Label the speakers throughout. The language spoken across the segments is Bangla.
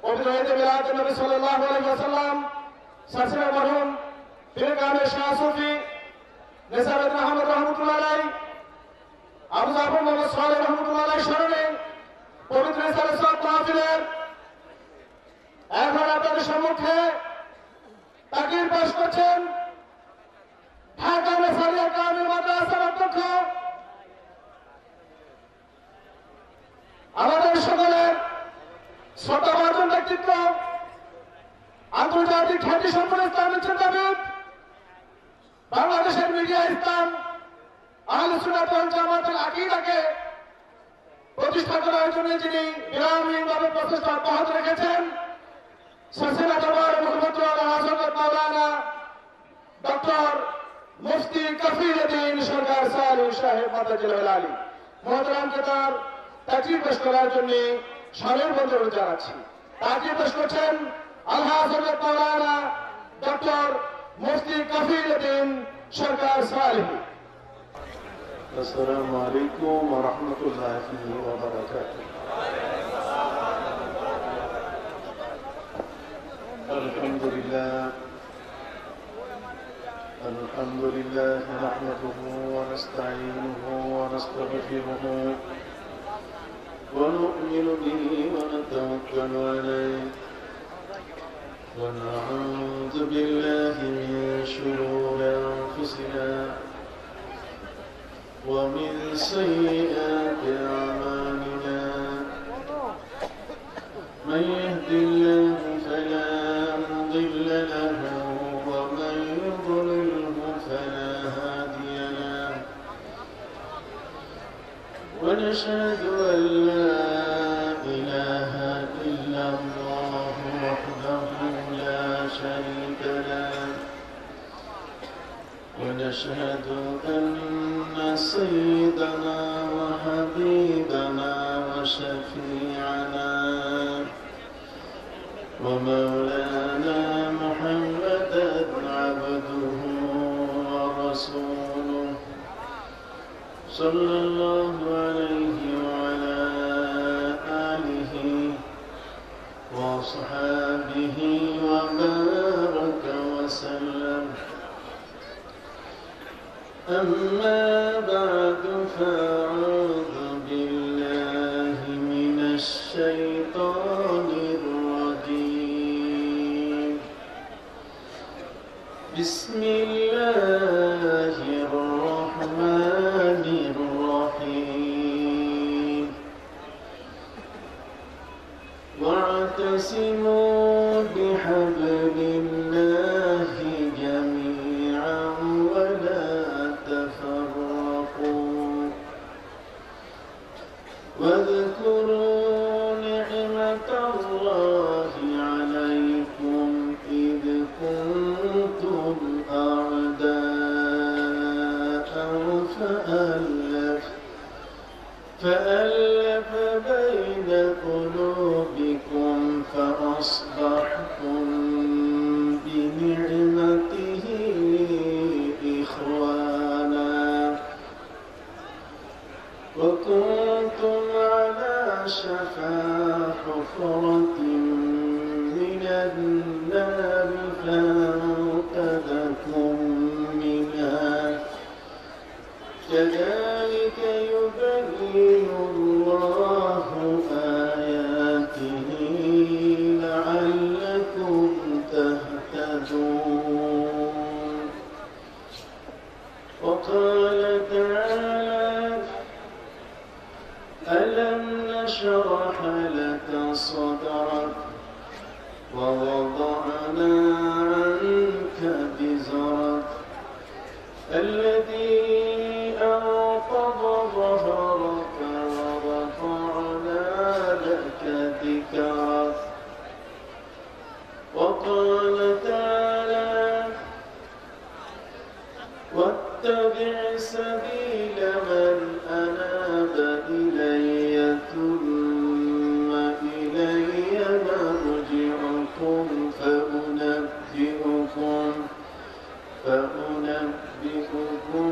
Speaker 1: অতিরহিত মিলাদ নবী সাল্লাল্লাহু আলাইহি ওয়াসাল্লাম সাসরা মরহুম পীরগামে শাহ সুফি নেসারুদ্দিন আহমদ রহমতুল্লাহ আলাইহি আবু জাফর মোহাম্মদ সালেহ রহমতুল্লাহ আলাইহি স্মরণে পবিত্র সালাত মাহফিলের এখন আপনাদের সম্মুখে তাকির পেশ করছেন ঢাকা নেসারিয়া কামিল মাদ্রাসার অধ্যক্ষ আমাদের সকলের শ্রদ্ধাভাজন ব্যক্তিত্ব আন্তর্জাতিক খ্যাতি সম্পন্ন ইসলামী চিন্তাবিদ বাংলাদেশের মিডিয়া ইসলাম আহলে সুন্নাত ওয়াল জামাতের আকীদাকে প্রতিষ্ঠা করার জন্য যিনি বিরামহীনভাবে প্রচেষ্টা অব্যাহত রেখেছেন সিলসিলা দরবার মুখপাত্র হযরত মাওলানা ডক্টর মুফতি কফিলউদ্দিন সরকার সালেহ সাহেব মাদাজিল আলী মহতরমকে তার তাকরীর পেশ করার জন্য সাদর বন্দর জানাচ্ছি। তাকরীর পেশ করছেন আলহাজ হযরত মাওলানা ডক্টর মুফতি কফিলউদ্দিন সরকার সালেহ।
Speaker 2: আসসালামু আলাইকুম ওয়া রাহমাতুল্লাহি ওয়া বারাকাতুহু। الحمد لله نحمده ونستعينه ونستغفره ونؤمن به ونتوكل عليه ونعوذ بالله من شرور أنفسنا ومن سيئات أعمالنا من يهد الله فلا مضل له ومن يضلله فلا هادي له ونشهد أن لا إله إلا الله وحده لا شريك له ونشهد أن سيدنا وحبيبنا وشفيعنا ومولانا محمدا عبده ورسوله صلى الله عليه وعلى آله وصحابه وبارك وسلم. أما بعد فأعوذ بالله من الشيطان الرجيم. بسم الله الرحمن الرحيم. واعتصموا بحبل الله جميعا ولا تفرقوا واذكروا نعمة الله عليكم إذ كنتم أعداء فألف بين قلوبكم فأصبحتم بنعمته إخوانا وكنتم على شفا حفرة من النار فأنقذكم منها كذلك يبين الله آياته لعلكم تهتدون. وقال تعالى ألم نشرح لك صدرك ووضعنا عنك بزرك الذي أنقض ظهرك ورفعنا لك ذكرك. وقال تعالى واتبع سبيل من أناب إلي ثم إلي مرجعكم فأنبئكم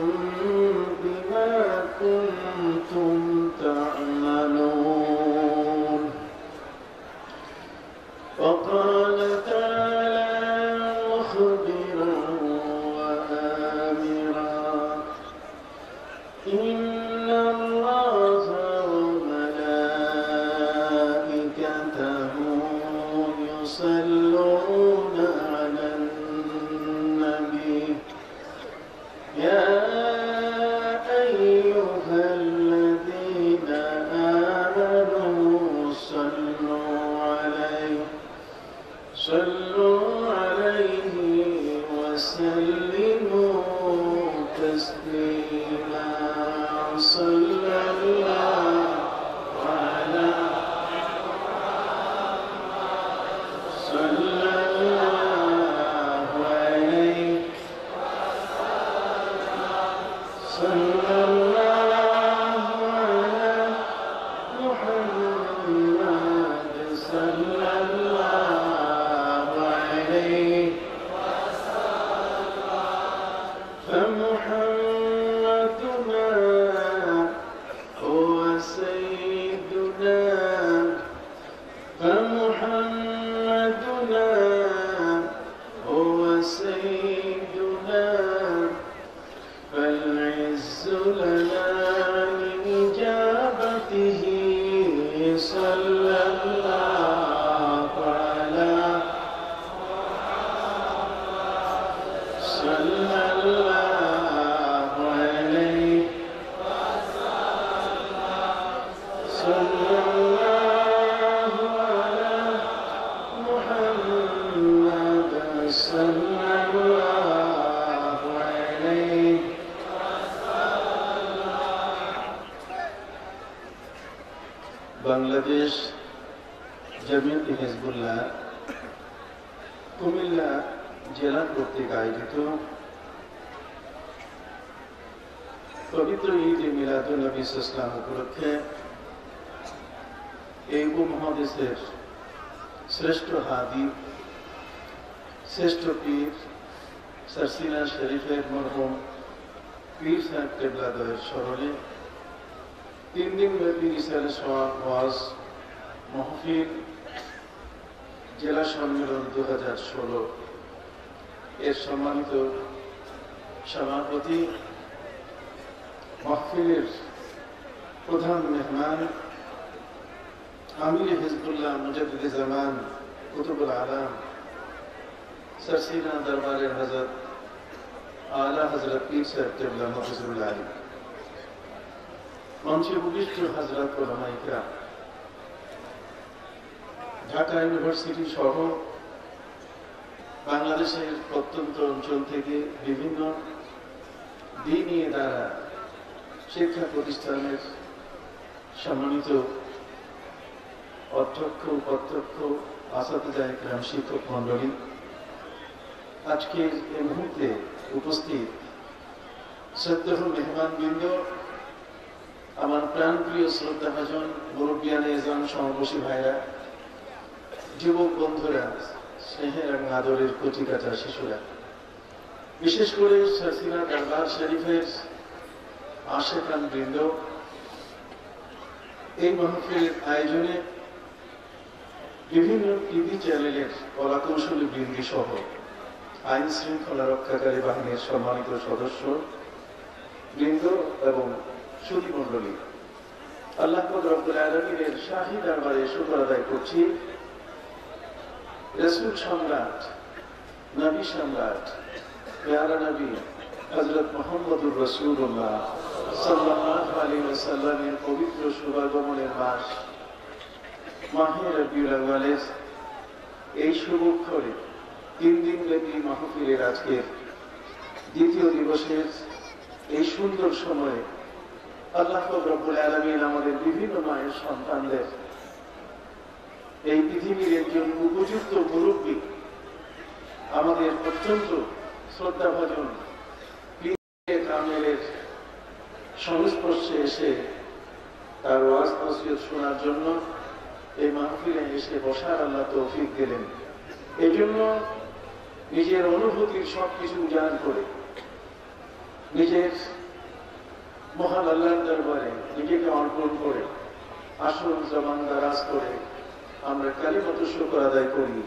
Speaker 2: بما كنتم تعملون. وقال تعالى مخبرا وآمرا إن الله وملائكته يصلون على النبي يا أيها الذين آمنوا صلوا عليه وسلموا تسليما صلى الله عليه صلى الله على محمد صلى الله عليه فمحمدنا هو سيدنا فمحمدنا هو سيدنا فالعز لنا لإجابته صلى الله على صلى الله عليه صلى الله على محمد صلى الله عليه বাংলাদেশ জামিয়াত হিজবুল্লাহ কুমিল্লা জেলা কর্তৃক আয়োজিত পবিত্র ঈদ মিলাদুন নবী ইসলাম উপলক্ষে এই উপমহাদেশের শ্রেষ্ঠ হাদি শ্রেষ্ঠ পীর সারসিনা শরীফের মরহুম পীর সাহেব কেবলাদয়ের স্মরণে 3 দিন ব্যাপী রিসালে ওয়াজ মাহফিল জেলা সম্মেলন 2016 এর সম্মানিত সভাপতি মাহফিলের প্রধান মেহমান আমির হিজবুল্লাহ মুজাদ্দিদে জামান কুতুবুল আলাম সারসিনা দরবারের হযরত আলা হযরত পীর সাহেব কেবলা মাহফুজুল আলী মঞ্চে উপবিষ্ট হযরত উলামায়ে কেরাম ঢাকা ইউনিভার্সিটি সহ বাংলাদেশের প্রত্যন্ত অঞ্চল থেকে বিভিন্ন দ্বীনি দ্বারা শিক্ষা প্রতিষ্ঠানের সম্মানিত অধ্যক্ষ উপাধ্যক্ষ আসাতিজা ইকরাম শিক্ষক মণ্ডলী আজকের এই মুহূর্তে উপস্থিত শ্রদ্ধেয় মেহমানবৃন্দ আমার প্রাণপ্রিয় শ্রদ্ধাভাজন মুরব্বিয়ানে এজাম সমবসী ভাইরা যুবক বন্ধুরা স্নেহের এবং আদরের কচি কাঁচা শিশুরা বিশেষ করে সারসিনা দরবার শরীফের আশেকান বৃন্দ এই মাহফিলের আয়োজনে বিভিন্ন টিভি চ্যানেলের কলাকৌশলী বৃন্দি সহ আইন শৃঙ্খলা রক্ষাকারী বাহিনীর সম্মানিত সদস্য বৃন্দ এবং সুধী মণ্ডলী আল্লাহ রব্বুল আলামিনের শাহী দরবারে শুকর আদায় করছি রাসূল সম্রাট নবী সম্রাট প্যারা নবী হযরত মুহাম্মদুর রাসূলুল্লাহ সাল্লাল্লাহু আলাইহি ওয়াসাল্লামের পবিত্র শুভাগমনের মাস মাহে রবিউল আউয়ালের এই শুভ অক্ষরে 3 দিন ব্যাপী মাহফিলের আজকের দ্বিতীয় দিবসের এই সুন্দর সময়ে আল্লাহ রব্বুল আলামিন আমাদের বিভিন্ন মায়ের সন্তানদের এই পৃথিবীর একজন উপযুক্ত মুরব্বী আমাদের অত্যন্ত শ্রদ্ধাভাজন পীর কামেলের সংস্পর্শে এসে তার ওয়াজ নসিহত শোনার জন্য এই মাহফিলে এসে বসার আল্লাহ তৌফিক দিলেন। এই জন্য নিজের অনুভূতির সবকিছু উজাড় করে নিজের মহান আল্লাহর দরবারে নিজেকে অর্পণ করে আসল জবান দারাজ করে আমরা কালিমাত শুকর আদায় করি।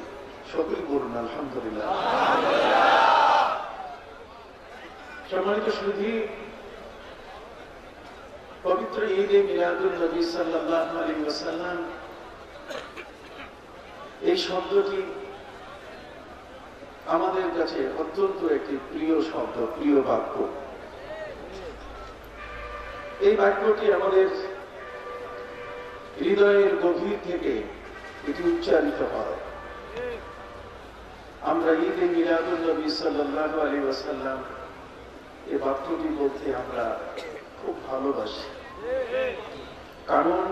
Speaker 2: সকলে বলুন আলহামদুলিল্লাহ। সম্মানিত সুধী, পবিত্র ঈদে মিলাদুন নবী সাল্লাল্লাহু আলাইহি ওয়াসাল্লাম এই শব্দটি আমাদের কাছে অত্যন্ত একটি প্রিয় শব্দ, প্রিয় বাক্য। এই বাক্যটি আমাদের হৃদয়ের গভীর থেকে এটি উচ্চারিত হয়। আমরা ঈদে মিলাদুন নবী সাল্লাল্লাহু আলাইহি ওয়াসাল্লাম এই বাক্যটি বলতে আমরা খুব ভালোবাসি, কারণ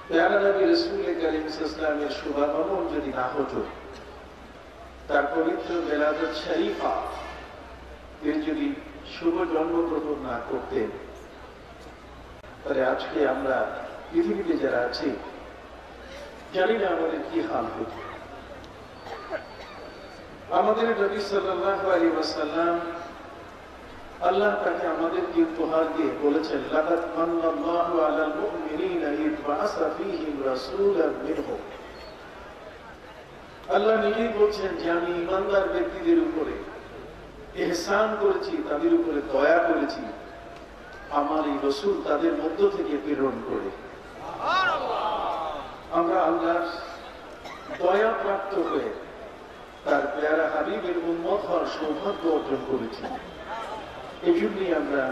Speaker 2: প্যারা নবী রাসূল কারীম সাল্লাল্লাহু আলাইহি ওয়াসাল্লামের শুভাগমন যদি না হতো, তার পবিত্র বেলাদত শরীফা তিনি যদি শুভ জন্মগ্রহণ না করতেন, তাহলে আজকে আমরা পৃথিবীতে যারা আছি জানি না আমাদের কি হাল হতো। আমাদের নবী সাল্লাল্লাহু আলাইহি ওয়াসাল্লাম আল্লাহ তাকে আমাদেরকে উপহার দিয়ে বলেছেন, লাকাদ মান্নাল্লাহু আলাল মুমিনিনা ইয বাআসা ফীহিম রাসূলান মিনহুম। আল্লাহ নিজেই বলছেন যে আমি ঈমানদার ব্যক্তিদের উপরে ইহসান করেছি, তাদের উপরে দয়া করেছি আমার এই রাসূল তাদের মধ্য থেকে প্রেরণ করে। আমরা আল্লাহর দয়া প্রাপ্ত হয়ে তার প্যারা হাবিবের উম্মত হওয়ার সৌভাগ্য অর্জন করেছি। এই জন্যই আমরা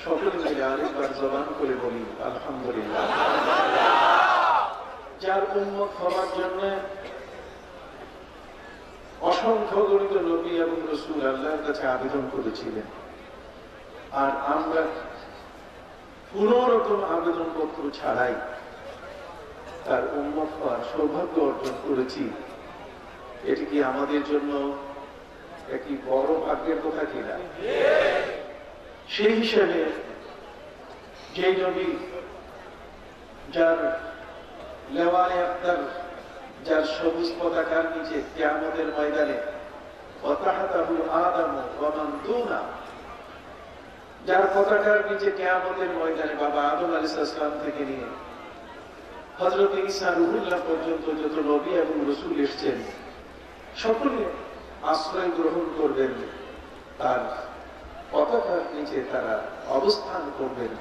Speaker 2: সকলে মিলে আরেকবার জবান করে বলি আলহামদুলিল্লাহ। যার উম্মত হওয়ার জন্য অসংখ্য গণিত নবী এবং রাসূল আল্লাহর কাছে আবেদন করেছিলেন, আর আমরা কোন রকম আবেদনপত্র ছাড়াই তার উম্মত হওয়ার সৌভাগ্য অর্জন করেছি। এটি কি আমাদের জন্য একটি বড় ভাগ্যের কথা কিনা? সেই হিসেবে যে নবী যার লেওয়ায়ে আখতার, যার সবুজ পতাকার নিচে কিয়ামতের ময়দানে ওয়াতাহাতাহু আদম ওয়া মান দুনা, যার পতাকার নিচে কিয়ামতের ময়দানে বাবা আদম আলাইহিস সালাম থেকে নিয়ে হযরত ঈসা রূহুল্লাহ পর্যন্ত যত নবী এবং রাসূল এসেছেন, সকলে আশ্রয় গ্রহণ করবেন, তার পতাকার নিচে তারা অবস্থান করবেন।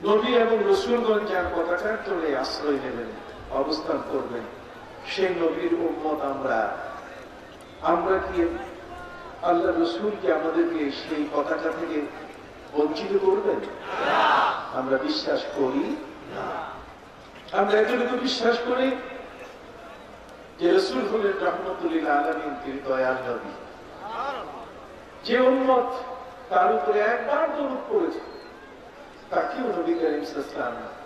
Speaker 2: নবী এবং রাসূলগণ যার পতাকার তলে আশ্রয় নেবেন, অবস্থান করবেন, সেই নবীর উম্মত আমরা কি আল্লাহ রাসূল কি আমাদেরকে সেই পতাকা থেকে বঞ্চিত করবেন? আমরা বিশ্বাস করি না। আমরা এতটুকু বিশ্বাস করি যে রাসূল হলেন রাহমাতুল লিল আলামিন, তিনি দয়ার নবী। যে উম্মত তার উপরে একবার দরুদ পড়েছে, তাকেও নবী কারীম সাল্লাল্লাহু আলাইহি ওয়াসাল্লাম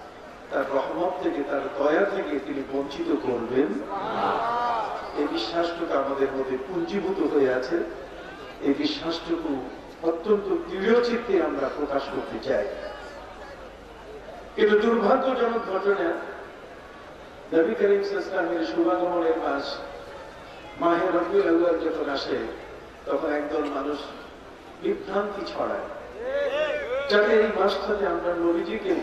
Speaker 2: তার রহমত থেকে, তার দয়া থেকে তিনি বঞ্চিত করবেন। এই বিশ্বাসটুকু আমাদের মধ্যে পুঞ্জীভূত হয়ে আছে। এই বিশ্বাসটুকু অত্যন্ত দৃঢ় চিত্তে আমরা প্রকাশ করতে চাই। কিন্তু দুর্ভাগ্যজনক ঘটনা, নবী কারীম সাল্লাল্লাহু আলাইহি ওয়াসাল্লামের শুভাগমনের মাস মাহে রবিউল আউয়াল যখন আসে, তখন একদল মানুষ বিভ্রান্তি ছড়ায়, যাতে এই মাসটাতে আমরা নবীজিকে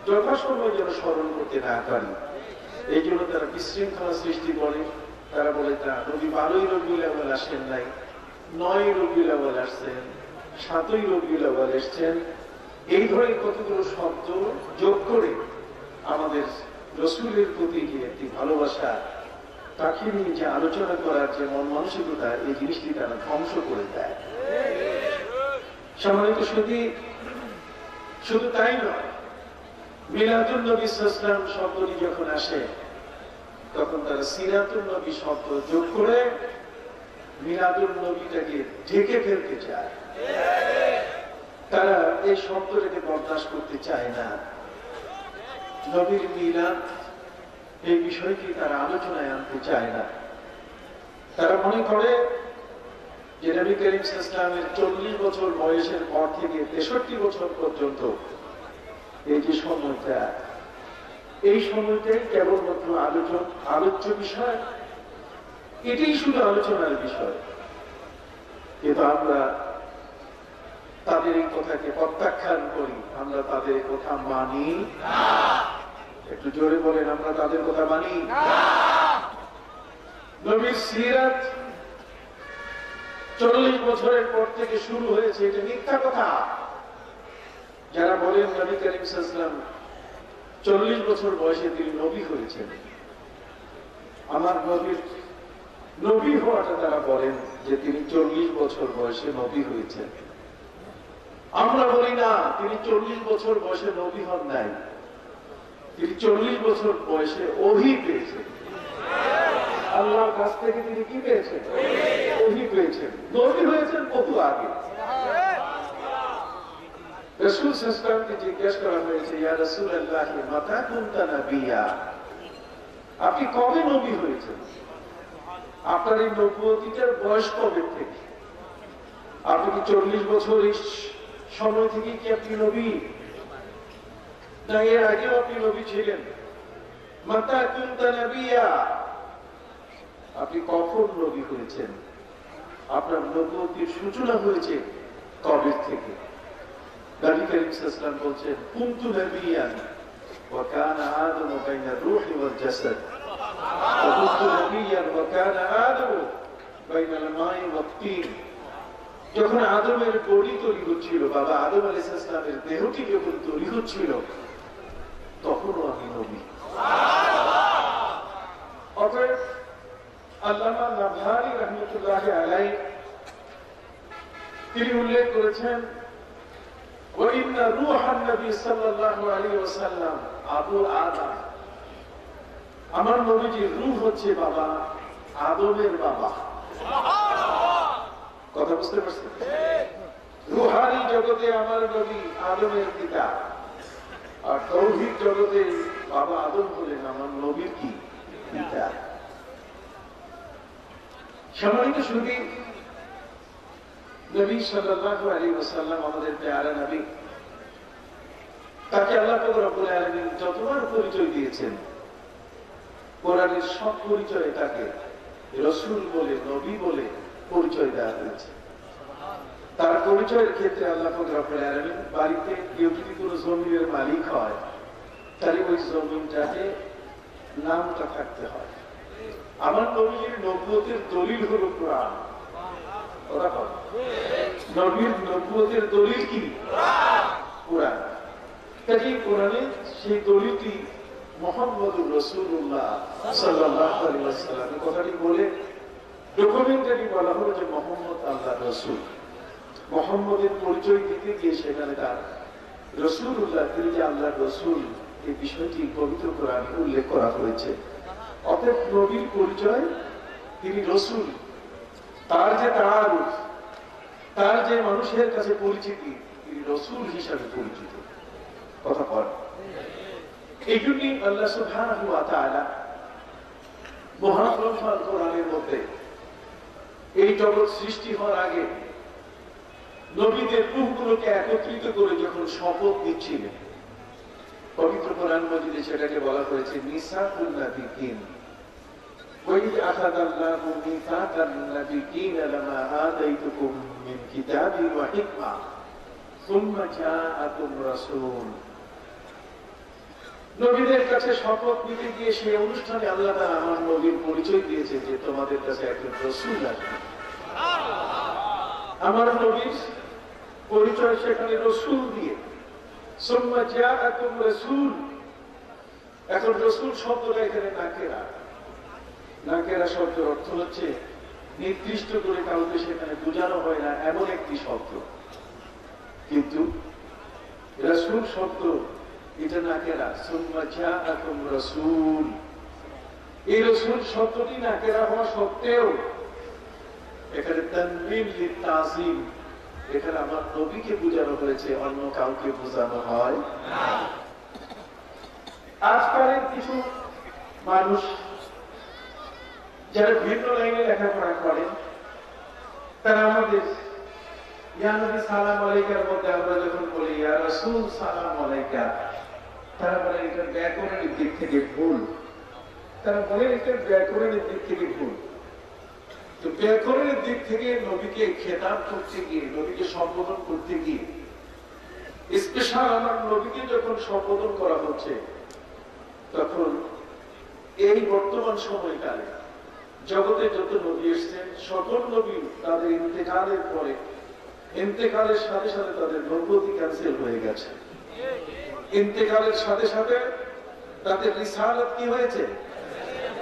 Speaker 2: যথাসময়ে যেন স্মরণ করতে না পারি। এই জন্য তারা বিশৃঙ্খলা সৃষ্টি করে। তারা বলে, তা নবী 12ই রবিউল আউয়াল আসেন নাই, 9ই রবিউল আউয়াল আসছেন, 7ই রবিউল আউয়াল এসছেন। এই ধরনের কতগুলো শব্দ যোগ করে আমাদের রাসূলের প্রতি যে একটি ভালোবাসা, তাকে নিয়ে যে আলোচনা করার যে মন মানসিকতা, এই জিনিসটি তারা ধ্বংস করে দেয়। সম্মানিত সুধী, শুধু তাই নয়, মিলাদুন নবী সাল্লাল্লাহু আলাইহি ওয়াসাল্লাম শব্দটি যখন আসে, তখন তারা সিরাতুন নবী শব্দ যোগ করে মিলাদুন নবীটাকে ঢেকে ফেলতে চায়। তারা এই শব্দটাকে বরদাস্ত করতে চায় না। নবীর মিলাদ এই বিষয়টি তারা আলোচনায় আনতে চায় না। তারা মনে করে যে নবী কারীম সাল্লাল্লাহু আলাইহি ওয়াসাল্লামের 40 বছর বয়সের পর থেকে 63 বছর পর্যন্ত এই যে সময়টা, এই সময়টাই কেবলমাত্র আলোচ্য বিষয়, এটাই শুধু আলোচনার বিষয়। কিন্তু আমরা তাদের এই কথাকে প্রত্যাখ্যান করি, আমরা তাদের কথা মানি না। একটু জোরে বলেন, আমরা তাদের কথা মানি? নবীর সিরাত 40 বছরের পর থেকে শুরু হয়েছে, এটা মিথ্যা কথা। যারা বলেন নবী করিম সাল্লাল্লাহু আলাইহি ওয়াসাল্লাম 40 বছর বয়সে তিনি নবী হয়েছেন, আমার নবীর নবী হওয়াটা তারা বলেন যে তিনি 40 বছর বয়সে নবী হয়েছেন। আমরা বলি না, তিনি 40 বছর বয়সে নবী হন নাই, তিনি 40 বছর বয়সে ওহী পেয়েছেন। আল্লাহর কাছ থেকে তিনি কি পেয়েছেন? ওহী পেয়েছেন। নবী হয়েছেন বহু আগে। রাসূল সাল্লাল্লাহু আলাইহি ওয়াসাল্লামকে জিজ্ঞেস করা হয়েছে, ইয়া রাসূলুল্লাহ মাতা কুনতা নাবিয়্যা, আপনি কবে নবী হয়েছেন? আপনার এই নবুয়তিটার বয়স কবে থেকে? আপনি কি 40 বছর এই সময় থেকে কি আপনি নবী, না এর আগেও আপনি নবী ছিলেন? মাতা কুনতা নাবিয়্যা, আপনি কখন নবী হয়েছেন? আপনার নবুয়তির সূচনা হয়েছে কবে থেকে? নবী করিম সাল্লাল্লাহু আলাইহি ওয়াসাল্লাম বলছেন, কুনতু নাবিয়্যান ওয়া কানা আদমু বাইনা রূহি ওয়াল জাসাদ, ওয়া কুনতু নাবিয়্যান ওয়া কানা আদমু বাইনাল মাই ওয়াত তিন। যখন আদমের বডি তৈরি হচ্ছিল, বাবা আদম আলাইহিস সালামের দেহটি যখন তৈরি হচ্ছিল, তখনও আমি নবী। অতএব আল্লামা নাবহানী রাহমাতুল্লাহ আলাইহি তিনি উল্লেখ করেছেন, وإن روح النبي صلى الله عليه وسلم আবু আদম, আমার নবীজির রূহ হচ্ছে বাবা আদমের বাবা। কথা বুঝতে পারছেন? রূহানি জগতে আমার নবী আদমের পিতা, আর তৌহিদ জগতে বাবা আদম হলেন আমার নবীর কি পিতা। সম্মানিত সুধী, নবী সাল্লাল্লাহু আলাইহি ওয়াসাল্লাম আমাদের প্যারা নবী, তাকে আল্লাহ পাক রব্বুল আলামিন যতবার পরিচয় দিয়েছেন, কোরআনের সব পরিচয়ে তাকে রাসূল বলে, নবী বলে পরিচয় দেওয়া হয়েছে। তার পরিচয়ের ক্ষেত্রে আল্লাহ পাক রব্বুল আলামিন বাড়িতে কেউ যদি কোনো জমিনের মালিক হয়, তাহলে ওই জমিনটাকে নামটা থাকতে হয়। আমার নবীর নবুয়তের দলিল হলো কোরআন। নবীর নবুয়তের দলিল কি? কোরআন। কাজেই কোরআনে সেই দলিলটি মুহাম্মদুর রাসূলুল্লাহ সাল্লাল্লাহু আলাইহি ওয়াসাল্লাম কথাটি বলে ডকুমেন্টারি বলা হলো যে মুহাম্মদ আল্লাহর রাসূল। মুহাম্মদের পরিচয় দিতে গিয়ে সেখানে তার রাসূলুল্লাহ, তিনি যে আল্লাহর রাসূল, এই বিষয়টি পবিত্র কোরআনে উল্লেখ করা হয়েছে। অতএব নবীর পরিচয় তিনি রাসূল, তার যে তাআরুফ, তার যে মানুষের কাছে পরিচিতি, তিনি রাসূল হিসাবে পরিচিত। কথা বল। এই জন্যই আল্লাহ সুবহানাহু ওয়া তাআলা মহাগ্রন্থ আল কোরআনের মধ্যে এই জগৎ সৃষ্টি হওয়ার আগে নবীদের রূহগুলোকে একত্রিত করে যখন শপথ দিচ্ছিলেন, পবিত্র কোরআন মাজিদে সেটাকে বলা হয়েছে মিসাকুল নাবিয়্যিন। وَإِذْ أَخَذَ اللَّهُ مِيثَاقَ النَّبِيِّينَ لَمَا آتَيْتُكُم مِّن كِتَابٍ وَحِكْمَةٍ ثُمَّ جَاءَكُمْ رَسُولٌ। নবীদের কাছে শপথ নিতে গিয়ে সেই অনুষ্ঠানে আল্লাহ তাআলা আমার নবীর পরিচয় দিয়েছে যে তোমাদের কাছে একজন রাসূল আসবে। আমার নবীর পরিচয় সেখানে রাসূল দিয়ে, সুম্মা জাআকুম রাসূল। এখন রাসূল শব্দটা এখানে নাকেরা। নাকেরা শব্দের অর্থ হচ্ছে নির্দিষ্ট করে কাউকে সেখানে বোঝানো হয় না এমন একটি শব্দ, কিন্তু রাসূল শব্দ এটা নাকেরা। সুম্মা জাআকুম রাসূল, এই রাসূল শব্দটি নাকেরা হওয়া সত্ত্বেও এখানে তানবিন লিতাযীম, এখানে আমার নবীকে বোঝানো হয়েছে, অন্য কাউকে বোঝানো হয় না। আজকালের কিছু মানুষ যারা ভিন্ন লাইনে লেখাপড়া করেন, তারা আমাদের ইয়া নবী সালাম আলাইকার মধ্যে আমরা যখন বলি ইয়া রাসূল সালাম আলাইকা, তারা বলে এটা ব্যাকরণের দিক থেকে ভুল। তারা বলে এটা ব্যাকরণের দিক থেকে ভুল। তো ব্যাকরণের দিক থেকে নবীকে খেতাব করতে গিয়ে, নবীকে সম্বোধন করতে গিয়ে, স্পেশাল আমার নবীকে যখন সম্বোধন করা হচ্ছে, তখন এই বর্তমান সময়কালে জগতে যত নবী এসছেন সকল নবী তাদের ইন্তেকালের পরে ইন্তেকালের সাথে সাথে তাদের নবুয়তি ক্যান্সেল হয়ে গেছে। ইন্তেকালের সাথে সাথে তাদের রিসালাত কি হয়েছে?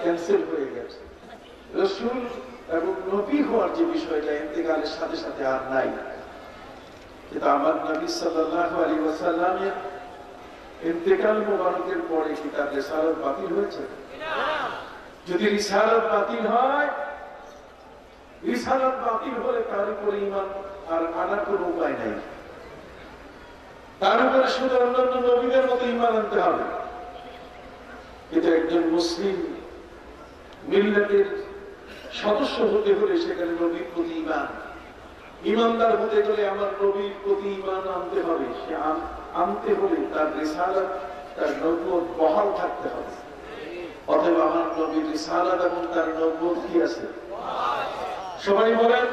Speaker 2: ক্যান্সেল হয়ে গেছে। রাসূল এবং নবী হওয়ার যে বিষয়টা ইন্তেকালের সাথে সাথে আর নাই। কিন্তু আমার নবী সাল্লাল্লাহু আলাইহি ওয়াসাল্লামের ইন্তেকাল মুবারকের পরে কি তার রিসালাত বাতিল হয়েছে? যদি রিসালাত বাতিল হয়, রিসালাত বাতিল হলে তার উপরে ঈমান আর আনার কোনো উপায় নাই। তার উপরে শুধু অন্যান্য নবীদের মতো ঈমান আনতে হবে। কিন্তু একজন মুসলিম মিল্লাতের সদস্য হতে হলে সেখানে নবীর প্রতি ঈমান, ঈমানদার হতে গেলে আমার নবীর প্রতি ঈমান আনতে হবে। সে আনতে হলে তার রিসালাত, তার নবুয়ত বহাল থাকতে হবে। অতএব আমার নবীর রিসালাত এবং তার নবুয়ত কি আছে? সবাই বলেন,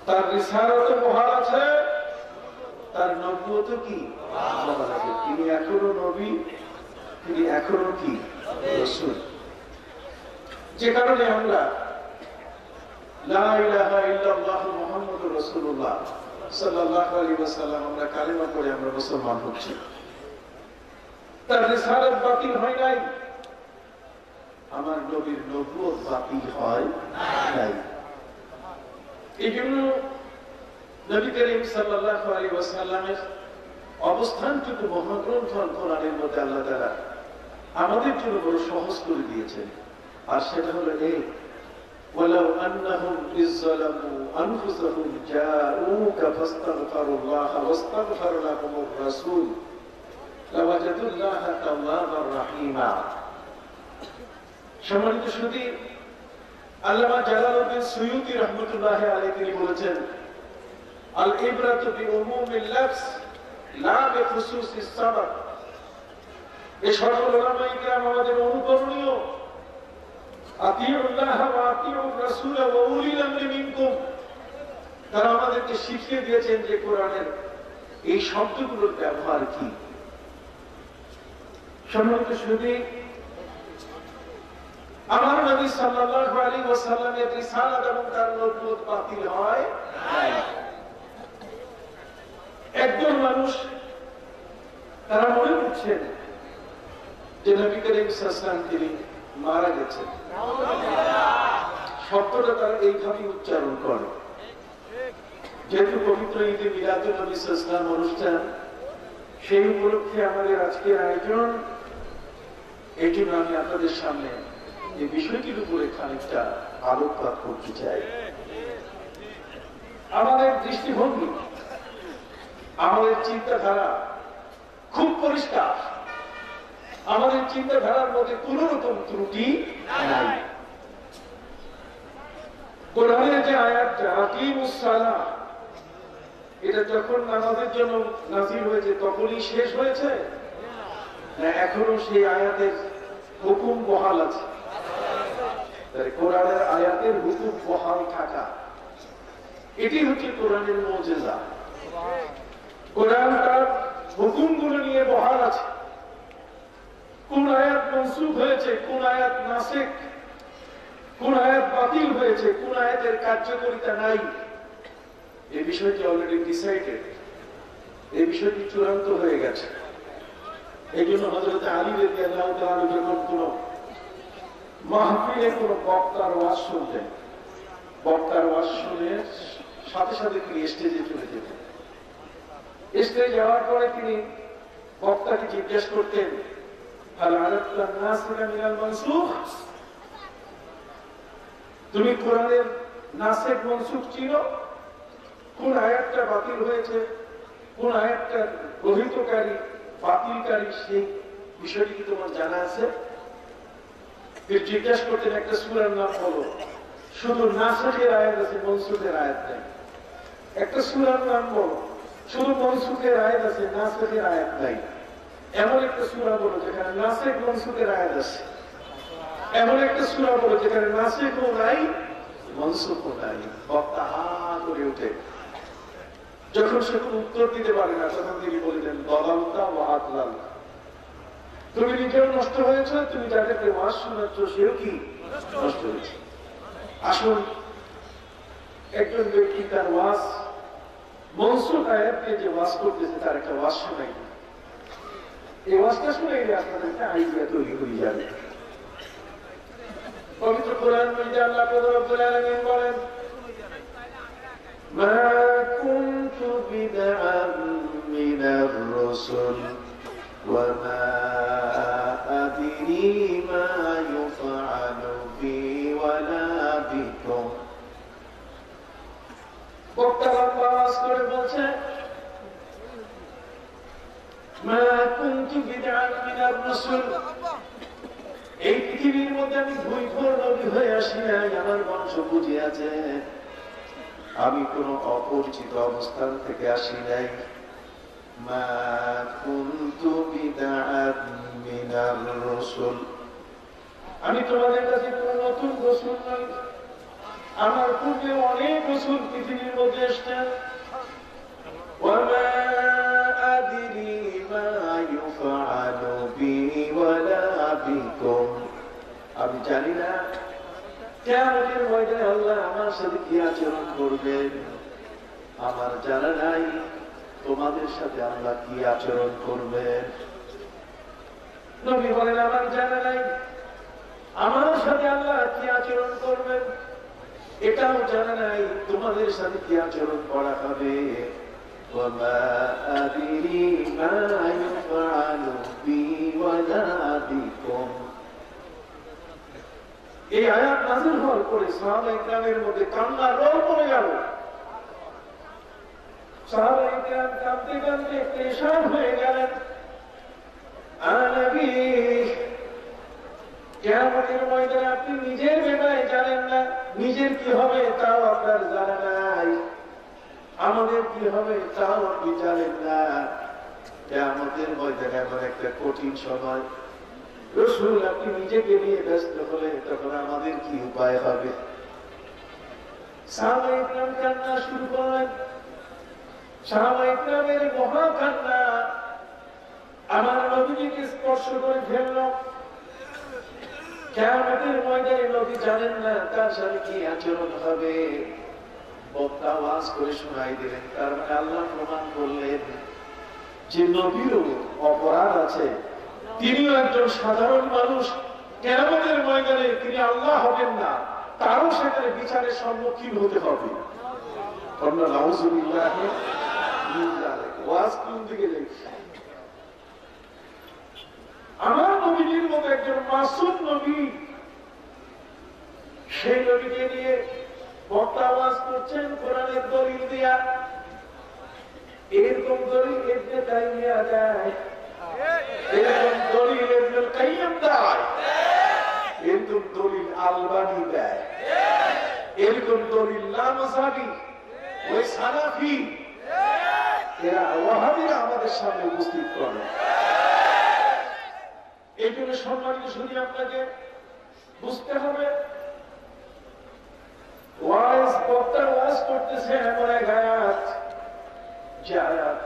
Speaker 2: তার রিসালাত বহাল আছে, তার নবুয়ত কি বহাল আছে। তিনি এখনো নবী, তিনি এখনো কি রাসূল। যে কারণে আমরা লা ইলাহা ইল্লাল্লাহু মুহাম্মাদুর রাসূলুল্লাহ সাল্লাল্লাহু আলাইহি ওয়াসাল্লাম আমরা কালেমা পড়ে আমরা মুসলমান হচ্ছি। তার রিসালাত বাতিল হয় নাই, আমার নবীর নবুয়ত বাতিল হয় নাই। এই জন্য নবী করিম সাল্লাল্লাহু আলাইহি ওয়াসাল্লামের অবস্থানটুকু মহাগ্রন্থ আল কোরআনের মধ্যে আল্লাহ তাআলা আমাদের জন্য বড় সহজ করে দিয়েছেন। আর সেটা হলো এই, ওয়ালাউ আন্নাহুম ইযযালামু আনফুসাহুম জাউকা ফাস্তাগফিরুল্লাহ ওয়াস্তাগফারা লাহুমুর রাসূল লাওয়াজাদুল্লাহা তাওয়াবার রাহিমা। সম্মানিত সুধী, আল্লামা জালালউদ্দিন সুয়ুতী রাহমাতুল্লাহি আলাইহি তিনি বলেছেন, আল ইবরাতু বিউমুমিল লাফজ লা বিখুসুসিস সাবাব। এই সকল উলামায়ে কিরাম আমাদের অনুকরণীয়। আতিউল্লাহ ওয়া আতিউর রাসূল ওয়া উলিল আমরি মিনকুম। তারা আমাদেরকে শিখিয়ে দিয়েছেন যে কোরআনের এই শব্দগুলোর ব্যবহার কি। সম্মানিত সুধী, আমার নবী সাল্লাল্লাহু আলাইহি ওয়াসাল্লামের রিসালাত এবং তার নবুয়ত বাতিল হয় নাই। একজন মানুষ তারা মনে করছেন যে নবী করিম সাল্লাল্লাহু আলাইহি ওয়াসাল্লাম তিনি মারা গেছেন। শব্দটা তারা এইভাবে উচ্চারণ করে। যেহেতু পবিত্র ঈদে মিলাদুন নবী সাল্লাল্লাহু আলাইহি ওয়াসাল্লাম অনুষ্ঠান, সেই উপলক্ষে আমাদের আজকের আয়োজন। এই জন্য আমি আপনাদের সামনে এই বিষয়টির উপরে খানিকটা আলোকপাত করতে চাই। আমাদের দৃষ্টিভঙ্গি, আমাদের চিন্তাধারা খুব পরিষ্কার। আমাদের চিন্তাধারার মধ্যে কোন রকম ত্রুটি নাই। কোরআনের যে আয়াতটা আকিমুস সালাহ, এটা যখন নামাজের জন্য নাযিল হয়েছে তখনই শেষ হয়েছে না এখনো সেই আয়াতের হুকুম বহাল আছে? কোরআনের আয়াতের হুকুম বহাল থাকা, এটি হচ্ছে কোরআনের মুজিজা। কোরআন তার হুকুমগুলো নিয়ে বহাল আছে। কোন আয়াত মনসুখ হয়েছে, কোন আয়াত নাসিখ, কোন আয়াত বাতিল হয়েছে, কোন আয়াতের কার্যকারিতা নাই, এই বিষয়টি অলরেডি ডিসাইডেড। এই বিষয়টি চূড়ান্ত হয়ে গেছে। এই জন্য হযরত আলী রাদিয়াল্লাহু তাআলা যখন কোন মাহফিলে কোন বক্তার ওয়াজ শুনতেন, বক্তার ওয়াজ শুনে সাথে সাথে তিনি স্টেজে চলে যেতেন। স্টেজে যাওয়ার পরে তিনি বক্তাকে জিজ্ঞেস করতেন, হাল আরাফতা নাসিখা মিনাল মানসুখ? তুমি কোরআনের নাসিখ মানসুখ চিনো? কোন আয়াতটা বাতিল হয়েছে, কোন আয়াতটা গ্রহীতকারী বাতিলকারী, সেই বিষয়টি কি তোমার জানা আছে? তিনি জিজ্ঞাসা করতেন, একটা সূরার নাম বলো। শুধু নাসিখের আয়াত আছে, মনসুখের আয়াত নেই। একটা সূরার নাম বলো, শুধু মনসুখের আয়াত আছে, নাসিখের আয়াত নাই। এমন একটা সূরা বলো যেখানে নাসিখ মনসুখের আয়াত আছে। এমন একটা সূরা বলো যেখানে নাসিখও নাই, মনসুখও নাই। বক্তা হা করে ওঠে। যখন সে কোনো উত্তর দিতে পারে না, তখন তিনি বলে দেন, দলালতা ওয়া আদলাল। তুমি নিজেও নষ্ট হয়েছ, তুমি যাদেরকে ওয়াজ শোনাচ্ছ সেও কি নষ্ট হয়েছে। আসুন, একজন ব্যক্তি তার ওয়াজ মনসুখ আয়াতকে যে ওয়াজ করতেছে তার একটা ওয়াজ শোনাই, এই ওয়াজটা শুনাইলে আপনাদের একটা আইডিয়া তৈরি হয়ে যাবে। পবিত্র কোরআন মধ্যে আল্লাহ রব্বুল আলামিন বলেন, মা কুনতু বিদআন মিনার রাসূল ওয়া মা আদরি মা ইউফআলু বি ওয়ালা বিকুম। বক্তা আওয়াজ করে বলছে, মা কুনতু বিদআন মিনার রাসূল, এই পৃথিবীর মধ্যে আমি ভুইফোর নবী হয়ে আসি নাই, আমার বংশ বুঝে আছে, আমি কোন অপরিচিত অবস্থান থেকে আসি নাই। মা কুনতু বিদআন মিনার রাসূল, আমি তোমাদের কাছে কোন নতুন রাসূল নই, আমার পূর্বে অনেক রাসূল পৃথিবীর মধ্যে এসেছেন। ওয়া মা আদরি মা ইউফআলু বি ওয়ালা বিকুম, আমি জানি না কিয়ামতের ময়দানে আল্লাহ আমার সাথে কি আচরণ করবেন, আমার জানা নাই তোমাদের সাথে আল্লাহ কি আচরণ করবেন। নবী বলেন, আমার জানা নাই আমার সাথে আল্লাহ কি আচরণ করবেন, এটাও জানা নাই তোমাদের সাথে কি আচরণ করা হবে। ওয়া মা আদরি মা ইউফআলু বি ওয়ালা বিকুম। এই আয়াত নাযিল হওয়ার পরে সাহাবায়ে কেরামের মধ্যে কান্নার রোল পড়ে গেল। সাহাবায়ে কেরাম কাঁদতে কাঁদতে পেরেশান হয়ে গেলেন। নবী, কিয়ামতের ময়দানে আপনি নিজের ব্যাপারে জানেন না, নিজের কি হবে তাও আপনার জানা নাই, আমাদের কি হবে তাও আপনি জানেন না। কিয়ামতের ময়দানে এমন একটা কঠিন সময়, রাসূল আপনি নিজেকে নিয়ে ব্যস্ত হলে তখন আমাদের কি উপায় হবে। সাহাবায়ে কেরাম কান্না শুরু করলেন। সাহাবায়ে কেরামের মহা কান্না আমার নবীকে স্পর্শ করে ফেলল। কিয়ামতের ময়দানে নবী জানেন না তার সাথে কি আচরণ হবে। বক্তা ওয়াজ করে শোনাই দিলেন, তার মানে আল্লাহ প্রমাণ করলেন যে নবীরও অপরাধ আছে, তিনিও একজন সাধারণ মানুষ, কিয়ামতের ময়দানে তিনি আল্লাহ হবেন না, তারও সেখানে বিচারের সম্মুখীন হতে হবে। নাউযুবিল্লাহ মিন যালিক। ওয়াজ কোন দিকে যাচ্ছে? আমার নবীর মতো একজন মাসুম নবী, সেই নবীকে নিয়ে বক্তা ওয়াজ করছেন কোরআনের দলিল দিয়া। এরকম দলিল ইবনে তাইমিয়া দেয়, এরকম দলিল ইবনুল কাইয়্যিম দেয়, এরকম দলিল আলবানী দেয়, এরকম দলিল লামাযাবি ওই সালাফি এরা ওয়াহাবিরা আমাদের সামনে উপস্থিত করে। এই জন্য সম্মানিত শুনি আপনাকে বুঝতে হবে, ওয়াজ বক্তা ওয়াজ করতেছে এমন এক আয়াত যে আয়াত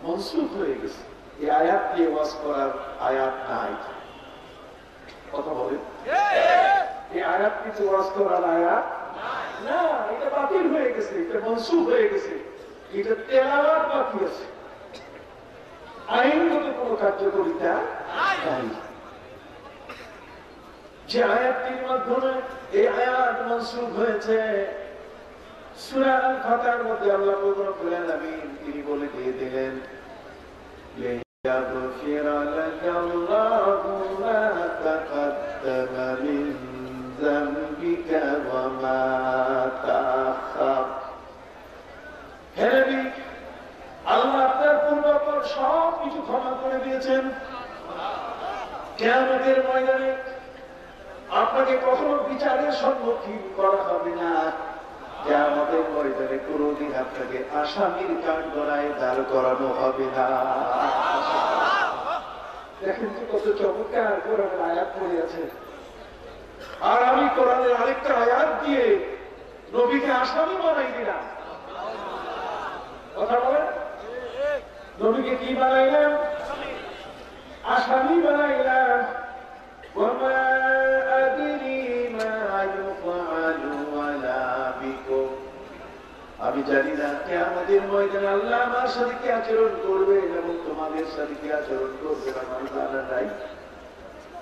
Speaker 2: মনসুখ হয়ে গেছে, এই আয়াত দিয়ে ওয়াজ করার আয়াত নাই। কথা বলে, এই আয়াত কিছু ওয়াজ করার আয়াত না, এটা বাতিল হয়ে গেছে, এটা মনসুখ হয়ে গেছে, এটা তেলাওয়াত বাকি আছে, আইনগত কোনো কার্যকরিতা নাই। যে আয়াতটির মাধ্যমে এই আয়াত মনসুখ হয়েছে, সূরা আল ফাতহার মধ্যে আল্লাহ রাব্বুল আলামিন তিনি বলে দিয়ে দিলেন, লিয়াগফিরা লাকাল্লাহু মা তাকাদ্দামা মিন যামবিকা ওয়া মা তাআখার। হে নবী, আল্লাহ আপনার পূর্বাপর সব কিছু ক্ষমা করে দিয়েছেন। কিয়ামতের ময়দানে আপনাকে কখনো বিচারের সম্মুখীন করা হবে না। কিয়ামতের ময়দানে কোনদিন আপনাকে আসামির কাঠগড়ায় দাঁড় করানো হবে না। দেখেন তো কত চমৎকার কোরআনের আয়াত পড়ে আছে। আর আমি কোরআনের আরেকটা আয়াত দিয়ে নবীকে আসামি বানাই দিলাম। কথা বলেন, নবীকে কি বানাইলাম?
Speaker 1: আসামি বানাইলাম ওয়া আদরি মা ইউফআলু ওয়ালা বিকুম আমি জানি না কিয়ামতের ময়দানে আল্লাহ আমার সাথে কি আচরণ করবে এবং তোমাদের সাথে কি আচরণ করবে আমার জানা নাই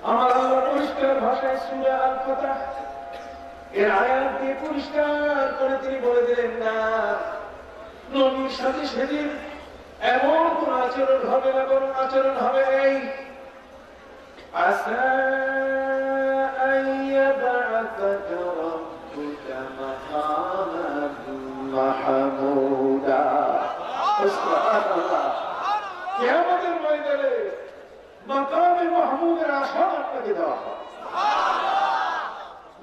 Speaker 1: আমার আল্লাহ পরিষ্কার ভাষায় সূরা আল ফাতহ এর আয়াত দিয়ে পরিষ্কার করে তিনি বলে দিলেন না নবীর সাথে সেদিন এমন কোন আচরণ হবে না বরং আচরণ হবে এই আসা আইয়াবাতাকা রাব্বুকা মাকামান মাহমুদা সুবহানাল্লাহ কিয়ামতের ময়দানে মাকামে মাহমুদের আসন আপনাকে দেওয়া হবে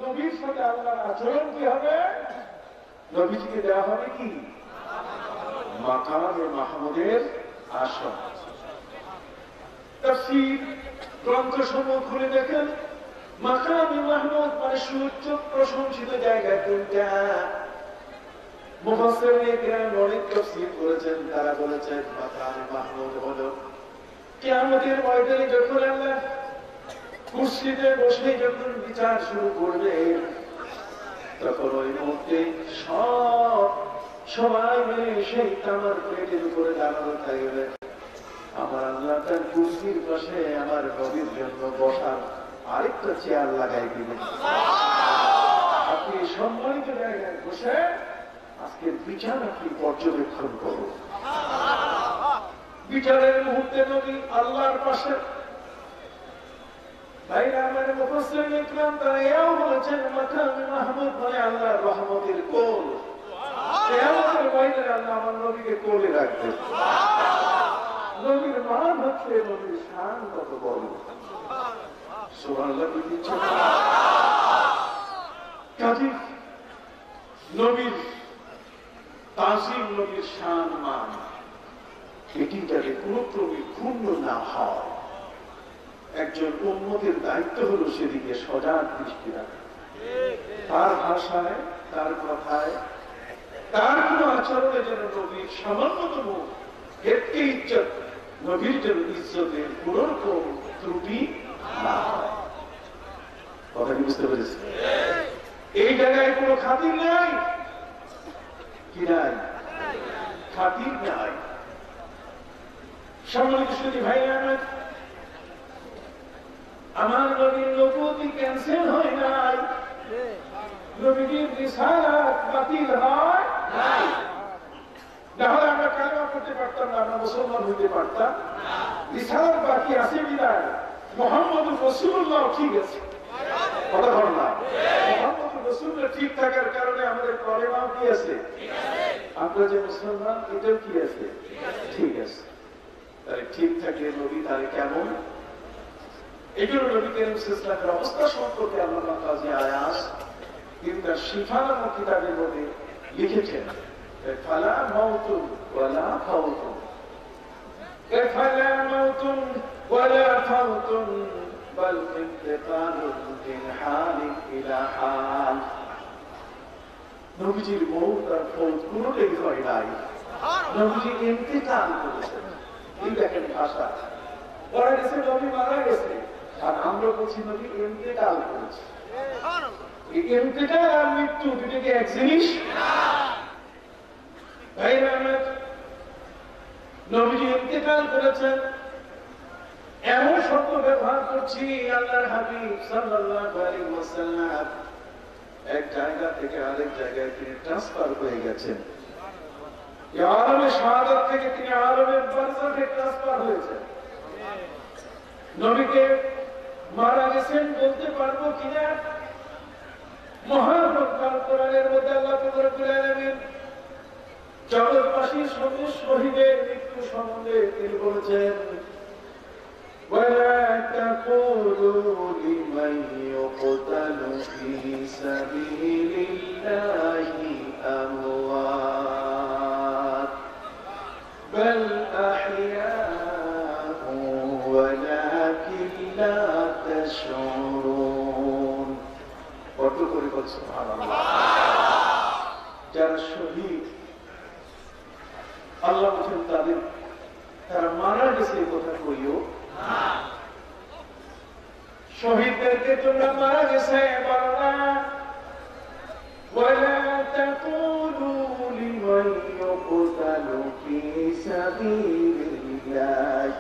Speaker 1: নবীর সাথে আল্লাহর আচরণ কি হবে নবীজিকে দেওয়া হবে কি মাকামে মাহমুদের আসন তাফসীর গ্রন্থসমূহ খুলে দেখেন মাকামে মাহমুদ মানে সুউচ্চ প্রশংসিত জায়গা কোনটা মুফাসসিরিন কিরাম অনেক তাফসীর করেছেন তারা বলেছেন মাকামে মাহমুদ হলো কিয়ামতের ময়দানে যখন আল্লাহ কুরসিতে বসে যখন বিচার শুরু করবে তখন ওই মুহূর্তে সবাই মিলে সেই তামার প্লেটের উপরে দাঁড়ানো থাকবে আমার আল্লাহ তার কুরসির পাশে আমার নবীর জন্য বসার আরেকটা চেয়ার লাগাই দিবেন আপনি সম্মানিত জায়গায় বসে আজকের বিচার আপনি পর্যবেক্ষণ করুন বিচারের মুহূর্তে নবী আল্লাহর পাশে ভাইরা আমার মুফাসসিরিন ইকরাম তারা এও বলেছেন মাকামে মাহমুদ মানে আল্লাহর রহমতের কোল কিয়ামতের ময়দানে আল্লাহ আমার নবীকে কোলে রাখবেন নবীর মান হচ্ছে নবীর শান কত বড় সুবহানাল্লাহ বলছেন কাজী নবীর তাজিম নবীর শান মান এটি যাতে কোনো ক্রমে ক্ষুণ্ণ না হয় একজন উম্মতের দায়িত্ব হলো সেদিকে সজাগ দৃষ্টি রাখা তার ভাষায় তার কথায় তার কোন আচরণে যেন নবীর সামান্যতম হেতকে ইজ্জত নবীর যেন ইজ্জতের কোন রকম ত্রুটি না হয় কথা কি বুঝতে পেরেছি এই জায়গায় কোনো খাতির নাই কি নাই খাতির নাই সম্মানিত সুধী ভাই আমার নবীর নবুয়তি ক্যান্সেল হয় নাই নবীর রিসালাত বাতিল হয় নাই তাহলে আমরা কালেমা পড়তে পারতাম না আমরা মুসলমান হইতে পারতাম রিসালাত বাকি আছে বিদায় মুহাম্মদুর রাসূলুল্লাহ ঠিক আছে কথা বল না মুহাম্মদুর রাসূলুল্লাহ ঠিক থাকার কারণে আমাদের কালেমাও কি আছে আমরা যে মুসলমান এটাও কি আছে ঠিক আছে তাহলে ঠিক থাকলে নবী তাহলে কেমন এগুলো নবী করিম সাল্লাল্লাহু আলাইহি ওয়াসাল্লামের অবস্থা সম্পর্কে আল্লাহ তাআলা আয়াত তিনি তার শিফা নামক কিতাবের মধ্যে লিখেছেন ফালা মাউতুন ওয়ালা ফাউতুন ফালা মাউতুন ওয়ালা ফাউতুন বাল ইন্তিকালুন মিন হালিন ইলা হাল নবীজির মওত আর ফৌত কোনোটাই হয় নাই নবীজি ইন্তিকাল করেছেন এই দেখেন ভাষা বলা গেছে নবী মারা গেছে আর আমরা বলছি নবী ইন্তেকাল করেছে ইন্তেকাল আর মৃত্যু দুটো কি এক জিনিস ভাইরা আমার নবীজি ইন্তেকাল করেছেন এমন শব্দ ব্যবহার করছি আল্লাহর হাবিব সাল্লাল্লাহু আলাইহি ওয়াসাল্লাম এক জায়গা থেকে আরেক জায়গায় তিনি ট্রান্সফার হয়ে গেছেন আলমে শাহাদাত থেকে তিনি আলমে বারজাখে ট্রান্সফার হয়েছেন নবীকে মারা গেছেন বলতে পারবো কিনা মহান কোরআনের মধ্যে আল্লাহ রব্বুল আলামিন জগৎবাসীর সঙ্গে শহীদের মৃত্যু সম্বন্ধে তিনি বলেছেন ولا تقولوا لمن يقتل في سبيل الله أموات بل أحياء ولكن لا تشعرون কত করে বল সুবহানাল্লাহ যারা শহীদ আল্লাহ বলেন তারা মারা গেছে কথা কইও শহীদদেরকে তোমরা মারা গেছে বলো না ولا تقولوا لمن يقتل في سبيل الله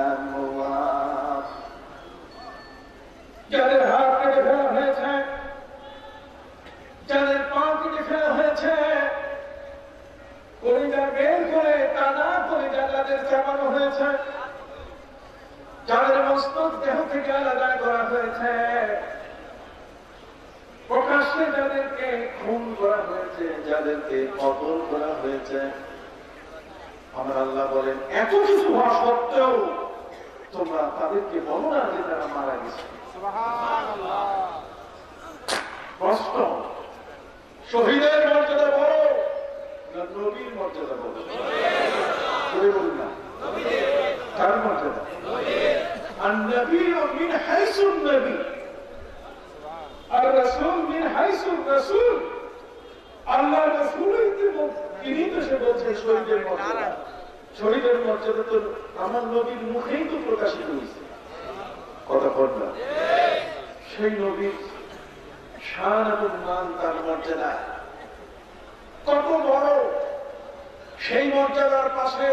Speaker 1: أموات যাদের হাত কেটে ফেলা হয়েছে যাদের পা কেটে ফেলা হয়েছে কলিজা বের করে টানা কলিজা যাদের চাপানো হয়েছে যাদের মস্তক দেহ থেকে আলাদা করা হয়েছে প্রকাশ্যে যাদেরকে খুন করা হয়েছে যাদেরকে কতল করা হয়েছে আমার আল্লাহ বলেন এত কিছু হওয়া সত্ত্বেও তোমরা তাদেরকে বলো না যে তারা মারা গেছে কষ্ট শহীদের মর্যাদা বড় না নবীর মর্যাদা বড় বলুন না কার মর্যাদা النبي من حيث النبي الرسول من حيث الرسول আল্লাহ রাসূলই তিনি তো সে বলছেন শহীদের মর্যাদা শহীদের মর্যাদা তো আমার নবীর মুখেই তো প্রকাশিত হয়েছে কথা বল না সেই নবীর শান এবং মান তার মর্যাদা কত বড় সেই মর্যাদার পাশে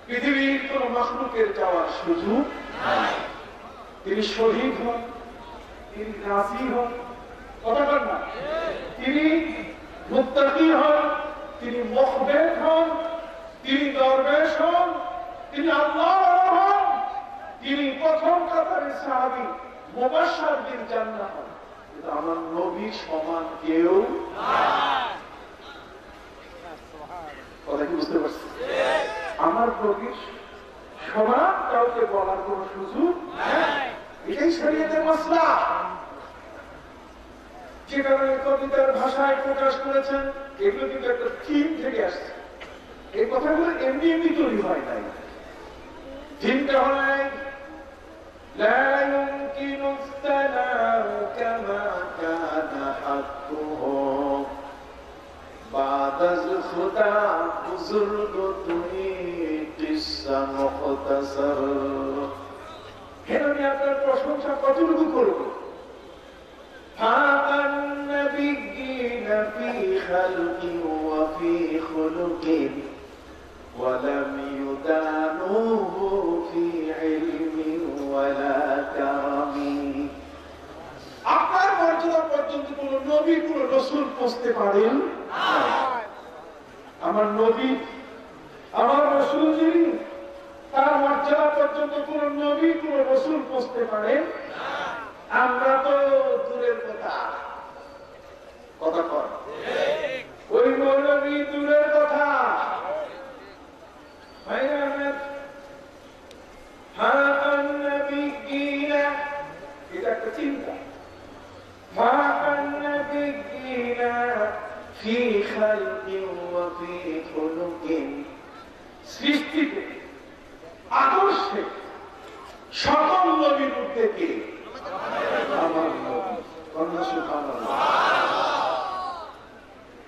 Speaker 1: পৃথিবীর কোন মাখলুকের যাওয়ার সুযোগ নাই তিনি শহীদ হন তিনি গাজী হন কথা বল না তিনি মুত্তাকি হন তিনি মুখবেদ হন তিনি দরবেশ হন তিনি আল্লাহ হন তিনি প্রথম কাতারের সাহাবী মুবাশশির বিল জান্নাহ হন কিন্তু আমার নবীর সমান কেউ কথা কি বুঝতে পারছেন আমার নবীর সমান কাউকে বলার কোন সুযোগ নাই এটাই শরীয়তের মাসলা যে কারণে কবিতার ভাষায় প্রকাশ করেছেন এগুলো কিন্তু একটা থিম থেকে আসছে এই কথাগুলো এমনি এমনি তৈরি হয় নাই থিমটা হয় لا يمكن الثناء كما كان حقه بعد الخدا بزرگ তুই কিসসা মুখতাসর কেন আমি আপনার প্রশংসা কতটুকু করব فاق النبيين في خلق وفي خلق ولم يدانوه في علم ولا كرم আপনার মর্যাদা পর্যন্ত কোন নবী কোন রাসূল পৌঁছতে পারেন আমার নবী আমার রাসূল যিনি তার মর্যাদা পর্যন্ত কোন নবী কোন রাসূল পৌঁছতে পারেন আমরা তো দূরের কথা কথা কর ওই মৌলবী দূরের কথা এটা একটা চিন্তা সৃষ্টিতে আদর্শে সকল নবীর মধ্যে কে আমার নবী কন্যা সুবহানাল্লাহ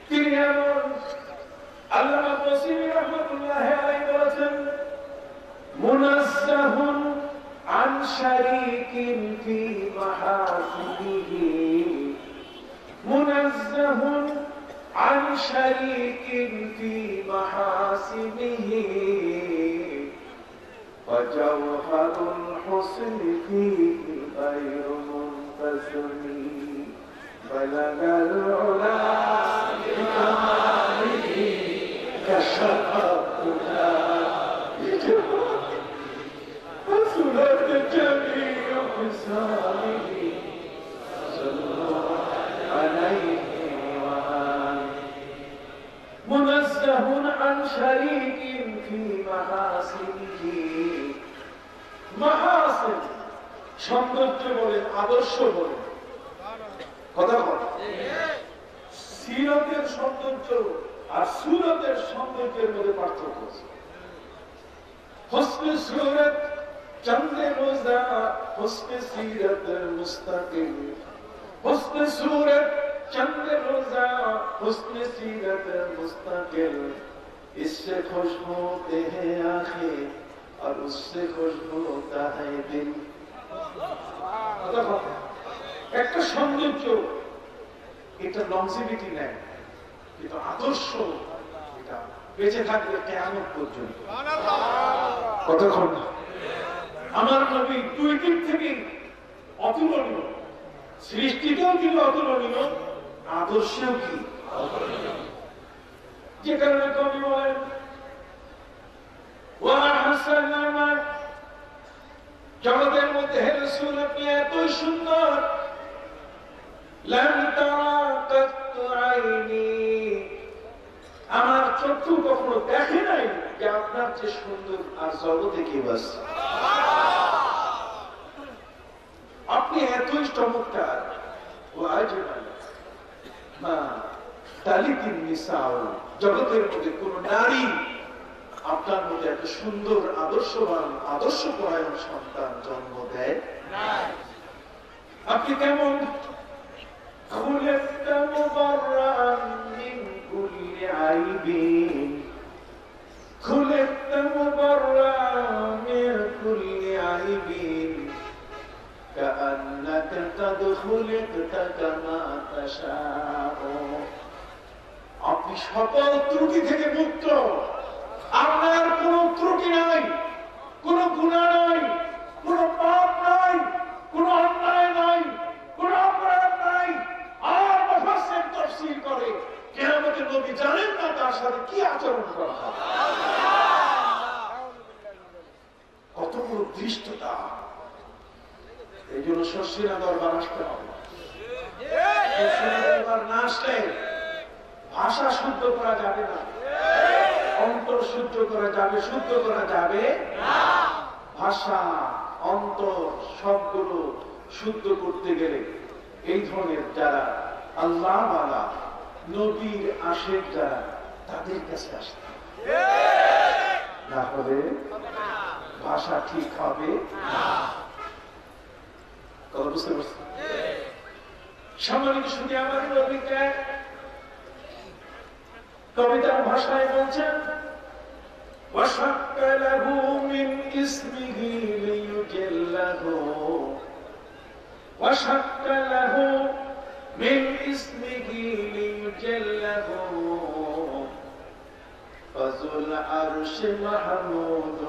Speaker 1: তিনি এমন আল্লামা বসিরি রাহমাতুল্লাহ আলাইহি বলেছেন মুনাজ্জাহুন আন শারীকিন ফি মাহাসিনিহি মুনাজ্জাহুন আন শারীকিন ফি মাহাসিনিহি وجوهر الحسن فيه غير منقسم بلغ العلا بكماله كشف الهدى فصلت جميع خصاله صلوا عليه وآله منزه عن شريك في محاسنه محاسن সৌন্দর্য বলেন আদর্শ বলেন কথা বলেন সিরতের সৌন্দর্য আর সুরতের সৌন্দর্যের মধ্যে পার্থক্য আছে হুসনে সুরত চন্দ্রে রোজা হুসনে সিরত মুস্তাকিম হুসনে সুরত চন্দ্রে রোজা হুসনে সিরত মুস্তাকিল इससे खुशबू होते हैं आंखें और उससे खुशबू होता है दिल
Speaker 2: একটা সৌন্দর্য, এটা লংজিভিটি নেয়, কিন্তু আদর্শ এটা বেঁচে থাকবে কিয়ামত পর্যন্ত। কতক্ষণ? আমার নবী দুই দিক থেকে অতুলনীয়, সৃষ্টিতেও তিনি অতুলনীয়, আদর্শেও কি যে কারণে কবি বলেন জগতের মধ্যে হে রাসূল আপনি এতই সুন্দর, আমার চক্ষু কখনো দেখে নাই যে আপনার যে সুন্দর আর জগতে কেউ আছে। আপনি এতই চমৎকার, জগতের মধ্যে কোন নারী আপনার মধ্যে এত সুন্দর আদর্শবান আদর্শপরায়ণ সন্তান জন্ম দেয়। আপনি কেমন خلقت مبرأ من كل عيب خلقت مبرأ من كل عيب كأنك قد خلقت كما تشاء আপনি সকল ত্রুটি থেকে মুক্ত, আপনার কোন ত্রুটি নাই, কোন গুনাহ নাই, কোন পাপ নাই, কোন অন্যায় নাই, কোন অপরাধ নাই। আর মুফাসসির তাফসীর করে কিয়ামতের নবী জানেন না তার সাথে কি আচরণ করা হবে। কত বড় দৃষ্টতা! এই জন্য শর্ষিনা দরবার আসতে হবে। শর্ষিনা দরবার না আসলে ভাষা শুদ্ধ করা যাবে না, অন্তর শুদ্ধ করা যাবে না। ভাষা, অন্তর সবগুলো শুদ্ধ করতে গেলে এই ধরনের যারা আল্লাহ ওয়ালা, নবীর আশিক যারা, তাদের কাছে আসতে না হলে ভাষা ঠিক হবে না। কথা বুঝতে পারছেন? সম্মানিত শুধু আমার নবীকে কবিতার ভাষায় বলছেন وشق له من اسمه ليجله وشق له من اسمه ليجله فذو العرش محمود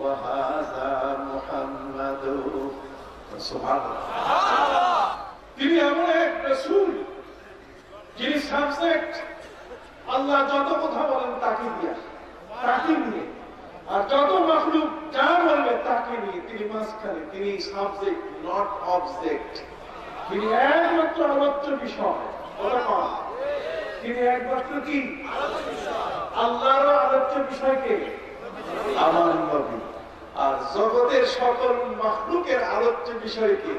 Speaker 2: وهذا محمد سبحان الله তিনি এমন এক রাসূল যিনি সাবজেক্ট, আল্লাহ যত কথা বলেন তাকে দিয়ে, আর যত মাখলুক যা বলবে তাকে নিয়ে, তিনি মাঝখানে, তিনি সাবজেক্ট নট অবজেক্ট। তিনি একমাত্র আলোচ্য বিষয়, তিনি একমাত্র কি আল্লাহর আলোচ্য বিষয়কে আমার নবী, আর জগতের সকল মাখলুকের আলোচ্য বিষয়কে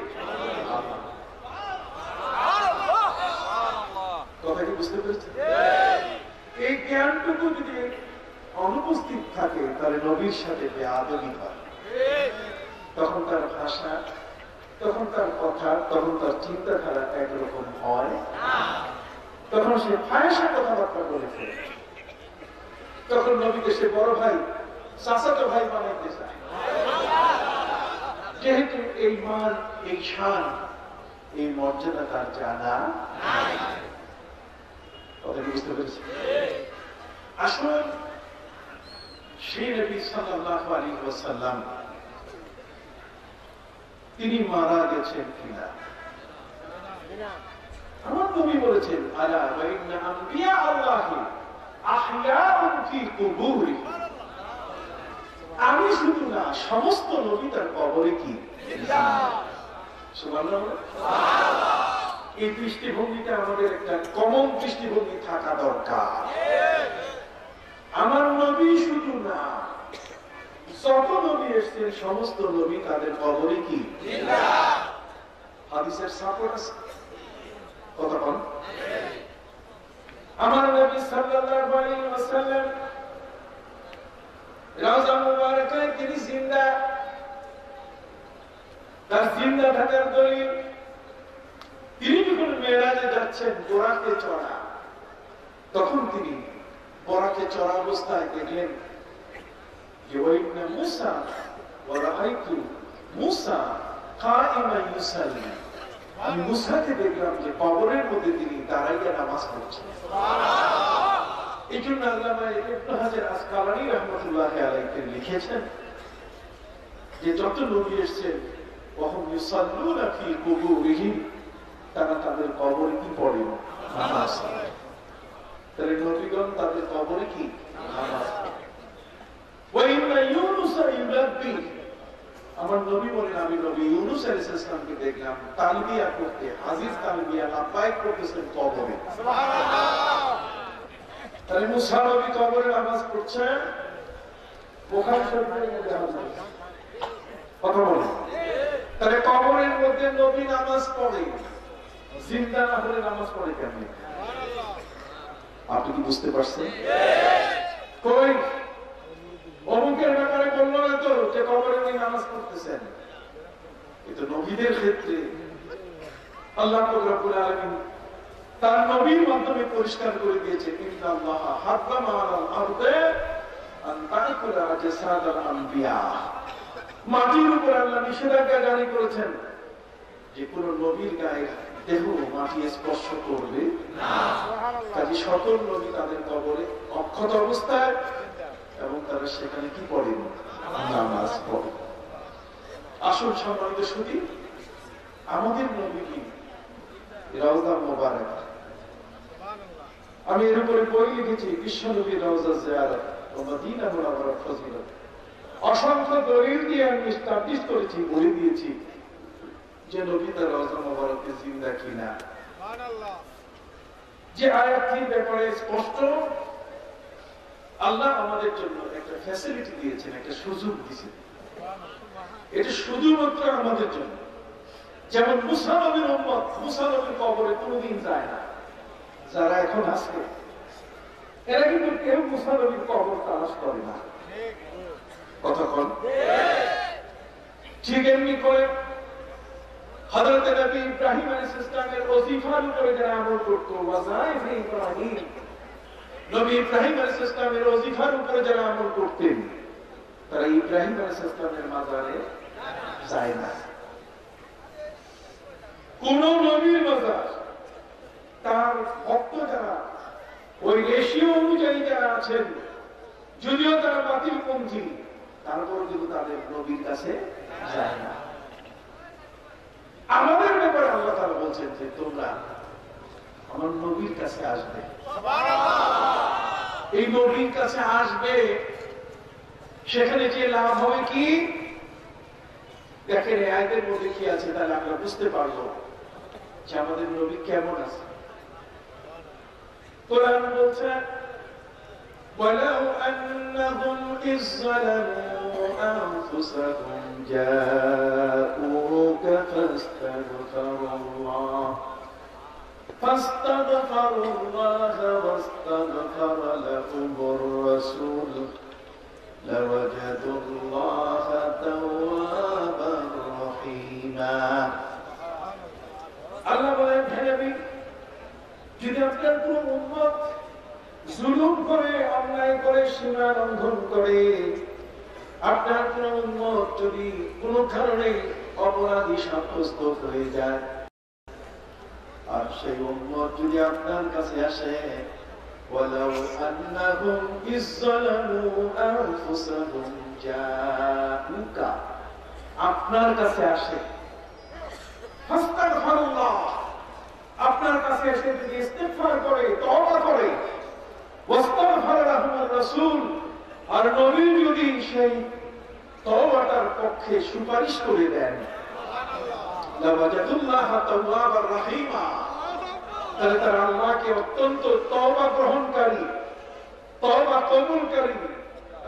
Speaker 2: আমার। কথা কি বুঝতে পেরেছেন? এই জ্ঞানটুকু যদি অনুপস্থিত থাকে তাহলে নবীর সাথে বেয়াদবি হয়। তখন তার ভাষা, তখন তার কথা, তখন তার চিন্তাধারা একরকম হয়, তখন সে ফায়সা কথাবার্তা বলে ফেলে, তখন নবীকে সে বড় ভাই, চাচাতো ভাই বানাইতে চায়। যেহেতু এই মান, এই শান, এই মর্যাদা তার জানা কথা বুঝতে পেরেছি। আসুন সেই নবী সাল্লাল্লাহু আলাইহি ওয়াসাল্লাম তিনি মারা গেছেন কিনা। আমার নবী বলেছেন আলা ওয়া ইন্না আম্বিয়া আল্লাহি আহইয়াউন ফি কুবুরিহিম, আমি শুধু না সমস্ত নবী তার কবরে কি সুবহানাল্লাহ। এই দৃষ্টিভঙ্গিটা আমাদের একটা কমন দৃষ্টিভঙ্গি থাকা দরকার। আমার নবী শুধু না, যত নবী এসেছেন সমস্ত নবী তাদের কবরে কি হাদিসের সাপোর্ট আছে। কথা বল। আমার নবী সাল্লাল্লাহু আলাইহি ওয়াসাল্লাম রওজা মুবারাকায় তিনি জিন্দা, তার জিন্দা থাকার দলিল তিনি যখন মেরাজে যাচ্ছেন বোরাকে চড়া, তখন তিনি বোরাকে চড়া অবস্থায় দেখলেন যে ওয়াইন্না মুসা ওয়া রাআইতু মুসা কাইমান ইউসাল্লি, আমি মুসাকে দেখলাম যে কবরের মধ্যে তিনি দাঁড়াইয়া নামাজ পড়ছেন। এই জন্য আল্লামা ইবনে হাজার আসকালানী রাহমাতুল্লাহ আলাইহি লিখেছেন যে যত নবী এসেছেন ওয়াহুম ইউসাল্লুনা ফি কুবুরিহিম, তারা তাদের কবরে কি পড়েন? নামাজ। তাহলে নবীগণ তাদের কবরে কি? নামাজ পড়েন। ওয়া ইন্না ইউনুসা ইউলাব্বি, আমার নবী বলেন আমি নবী ইউনুস আলাইহিস সালামকে দেখলাম তালবিয়া করতে, হাজির তালবিয়া লাব্বাইক করতেছেন কবরে। সুবহানাল্লাহ। তাহলে মুসা নবী কবরে নামাজ পড়ছেন, বুখারী শরীফের মধ্যে আছে। কথা বলেন, তাহলে কবরের মধ্যে নবী নামাজ পড়ে, জিন্দা না হলে নামাজ পড়ে কেমন? আপনি কি বুঝতে পারছেন? কই অমুকের ব্যাপারে বললো না তো যে কবরে উনি নামাজ পড়তেছেন। কিন্তু নবীদের ক্ষেত্রে আল্লাহ রাব্বুল আলামিন তার নবীর মাধ্যমে পরিষ্কার করে দিয়েছে, ইন্নাল্লাহ হারামা আলাল আরদে আন তাকুলা জাসাদাল আম্বিয়া, মাটির উপর আল্লাহ নিষেধাজ্ঞা জারি করেছেন যে কোন নবীর গায়ে দেহ মাটি স্পর্শ করবে না। কাজে সকল নবী তাদের কবরে অক্ষত অবস্থায় এবং তারা সেখানে কি পড়ে? নামাজ পড়ে। আসল সম্মানিত সুধী, আমাদের নবী কি রওজা মোবারক, আমি এর উপরে বই লিখেছি বিশ্ব নবীর রওজা জিয়ারত ও মদিনা মুনাওয়ারার ফজিলত। অসংখ্য দলিল দিয়ে আমি এস্টাবলিশ করেছি, বলে দিয়েছি যে নবী তার রওজা মোবারকে জিন্দা কিনা। যে আয়াতটির ব্যাপারে স্পষ্ট আল্লাহ আমাদের জন্য একটা ফ্যাসিলিটি দিয়েছেন, একটা সুযোগ দিয়েছেন, এটা শুধুমাত্র আমাদের জন্য। যেমন মুসা নবীর উম্মত মুসা নবীর কবরে কোনোদিন যায় না, যারা এখন আসছে এরা কিন্তু কেউ মুসা নবীর কবর তালাশ করে না। কথা বল। ঠিক এমনি করে হযরত নবী ইব্রাহিম আলাইহিস সালামের ওজিফার উপরে যারা আমল করত, ওয়াজাইফ ইব্রাহিম, নবী ইব্রাহিম আলাইহিস সালামের ওজিফার উপরে যারা আমল করতেন তারা ইব্রাহিম আলাইহিস সালামের মাজারে যায় না। কোন নবীর মাজার তার ভক্ত যারা ওই রেশিও অনুযায়ী যারা আছেন, যদিও তারা বাতিলপন্থী, তারপর কিন্তু তাদের নবীর কাছে যায় না। আমাদের ব্যাপারে আল্লাহ তাআলা বলছেন যে তোমরা আমার নবীর কাছে আসবে, এই নবীর কাছে আসবে, সেখানে যে লাভ হবে কি দেখেন এই আয়াতের মধ্যে কি আছে, তাহলে আমরা বুঝতে পারবো যে আমাদের নবী কেমন আছে। কোরআন বলছে ওয়ালাউ আন্নাহুম ইয যালামু আনফুসাহুম জাউকা ফাস্তাগফিরুল্লাহ ওয়াস্তাগফার লাহুমুর রাসূল লাওয়াজাদুল্লাহা তাওয়াবার রহিমা। আল্লাহ বলেন, হে নবী, যদি আপনার কোন উম্মত জুলুম করে, অন্যায় করে, সীমা লঙ্ঘন করে, আপনার কোন উম্মত যদি কোন কারণে অপরাধী সাব্যস্ত হয়ে যায়, আর সেই উম্মত যদি আপনার কাছে আসে, ওয়ালাউ আন্নাহুম ইয যালামু আনফুসাহুম জাউকা, আপনার কাছে আসে, ফাস্তাগফিরুল্লাহ, আপনার কাছে এসে যদি ইস্তিগফার করে, তওবা করে, ওয়াস্তাগফার লাহুমুর রাসূল, আর নবী যদি সেই তওবাটার পক্ষে সুপারিশ করে দেন, লাওয়াজাদুল্লাহা তাওয়াবার রহিমা, তাহলে তারা আল্লাহকে অত্যন্ত তওবা গ্রহণকারী, তওবা কবুলকারী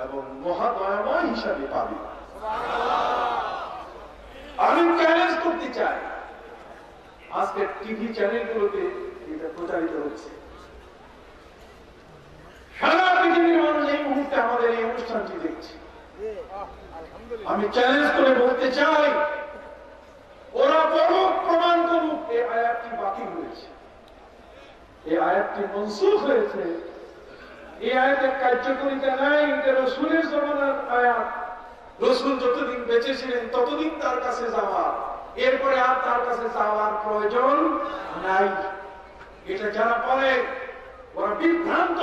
Speaker 2: এবং মহাদয়াময় হিসাবে পাবে। আমি চ্যালেঞ্জ করতে চাই, আজকে টিভি চ্যানেলগুলোতে এটা প্রচারিত হচ্ছে, সারা পৃথিবীর মানুষ এই মুহূর্তে আমাদের এই অনুষ্ঠানটি দেখছে। আমি চ্যালেঞ্জ করে বলতে চাই, ওরা বড় প্রমাণ করুক এই আয়াতটি বাতিল হয়েছে, এই আয়াতটি মনসুখ হয়েছে, এই আয়াতের কার্যকরিতা নাই, এটা রাসূলের জমানার আয়াত। রাসূল যতদিন বেঁচে ছিলেন ততদিন তার কাছে যাওয়া,
Speaker 1: এরপরে আর তার কাছে চাওয়ার প্রয়োজন নাই। এটা যারা বলে ওরা বিভ্রান্ত,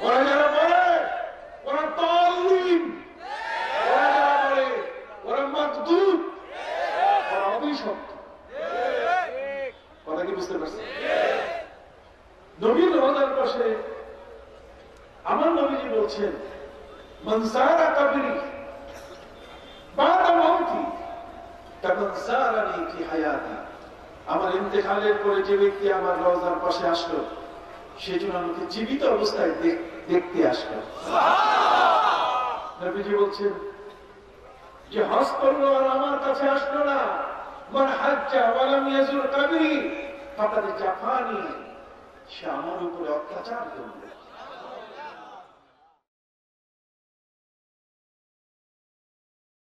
Speaker 1: ওরা যারা বলে ওরা তল্লীন, ওরা যারা বলে ওরা মজদুদ, ওরা অভিশপ্ত। কথা কি বুঝতে পারছেন? নবীর রওজার পাশে আমার নবীজি বলছেন, মান যারা কবরি বাদা মাউতি কামান যারানি ফি হায়াতি। আমার ইন্তেকালের পরে যে ব্যক্তি আমার রওজার পাশে আসলো, সেজন্য আমাকে জীবিত অবস্থায় দেখতে আসলো। নবীজি বলছেন, যে হজ করলো আর আমার কাছে আসলো না, মান হাজ্জা ওয়া লাম ইয়াজুর কবরি ফাকাদ জাফানি, সে আমার উপরে অত্যাচার করলো।